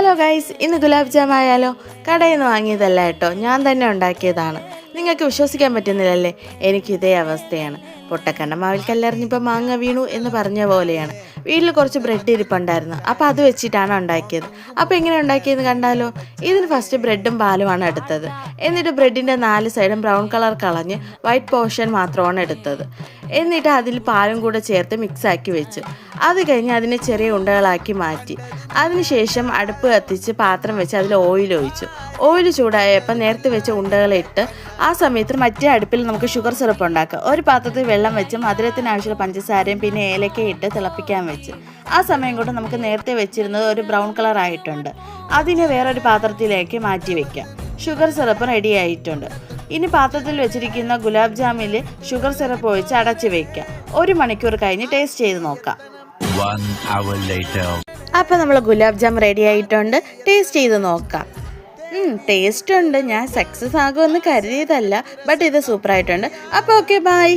Hello guys, ഇന്ന് gulab jam ആയാലോ? കടയിൽ നിന്ന് വാങ്ങിയതല്ല കേട്ടോ, ഞാൻ തന്നെ ഉണ്ടാക്കിയതാണ്. നിങ്ങൾക്ക് വിശ്വസിക്കാൻ പറ്റുന്നില്ലല്ലേ? എനിക്ക് ഇതേ അവസ്ഥയാണ്. പൊട്ടക്കണ്ട മാവിൽ കല്ലെറിഞ്ഞപ്പോൾ മാങ്ങ വീണു എന്ന് പറഞ്ഞ പോലെയാണ്. വീട്ടിൽ കുറച്ച് ബ്രെഡ് ഇരിപ്പുണ്ടായിരുന്നു, അപ്പോൾ അത് വെച്ചിട്ടാണ് ഉണ്ടാക്കിയത്. അപ്പോൾ എങ്ങനെ ഉണ്ടാക്കിയെന്ന് കണ്ടാലോ? ഇതിന് ഫസ്റ്റ് ബ്രെഡും പാലുമാണ് എടുത്തത്. എന്നിട്ട് ബ്രെഡിൻ്റെ 4 സൈഡും ബ്രൗൺ കളർ കളഞ്ഞ് വൈറ്റ് പോർഷൻ മാത്രമാണ് എടുത്തത്. എന്നിട്ട് അതിൽ പാലും കൂടെ ചേർത്ത് മിക്സാക്കി വെച്ചു. അത് കഴിഞ്ഞ് അതിനെ ചെറിയ ഉണ്ടകളാക്കി മാറ്റി. അതിനുശേഷം അടുപ്പ് കത്തിച്ച് പാത്രം വെച്ച് അതിൽ ഓയിൽ ഒഴിച്ചു. ഓയിൽ ചൂടായപ്പോൾ നേരത്തെ വെച്ച ഉണ്ടകളിട്ട് ആ സമയത്ത് മറ്റേ അടുപ്പിൽ നമുക്ക് ഷുഗർ സിറപ്പ് ഉണ്ടാക്കാം. ഒരു പാത്രത്തിൽ വെള്ളം വെച്ച് മധുരത്തിന് ആവശ്യമുള്ള പഞ്ചസാരയും പിന്നെ ഏലക്കയും ഇട്ട് തിളപ്പിക്കാൻ വെച്ച്. ആ സമയം കൊണ്ട് നമുക്ക് നേരത്തെ വെച്ചിരുന്നത് ഒരു ബ്രൗൺ കളർ ആയിട്ടുണ്ട്. അതിനെ വേറൊരു പാത്രത്തിലേക്ക് മാറ്റി വയ്ക്കാം. ഷുഗർ സിറപ്പ് റെഡി ആയിട്ടുണ്ട്. ഇനി പാത്രത്തിൽ വെച്ചിരിക്കുന്ന ഗുലാബ് ജാമിൽ ഷുഗർ സിറപ്പ് ഒഴിച്ച് അടച്ച് വയ്ക്കാം. 1 മണിക്കൂർ കഴിഞ്ഞ് ടേസ്റ്റ് ചെയ്ത് നോക്കാം. അപ്പോൾ നമ്മൾ ഗുലാബ് ജാം റെഡി ആയിട്ടുണ്ട്. ടേസ്റ്റ് ചെയ്ത് നോക്കാം. ടേസ്റ്റ് ഉണ്ട്. ഞാൻ സക്സസ് ആകുമെന്ന് കരുതിയതല്ല, ബട്ട് ഇത് സൂപ്പറായിട്ടുണ്ട്. അപ്പോൾ ഓക്കെ, ബൈ.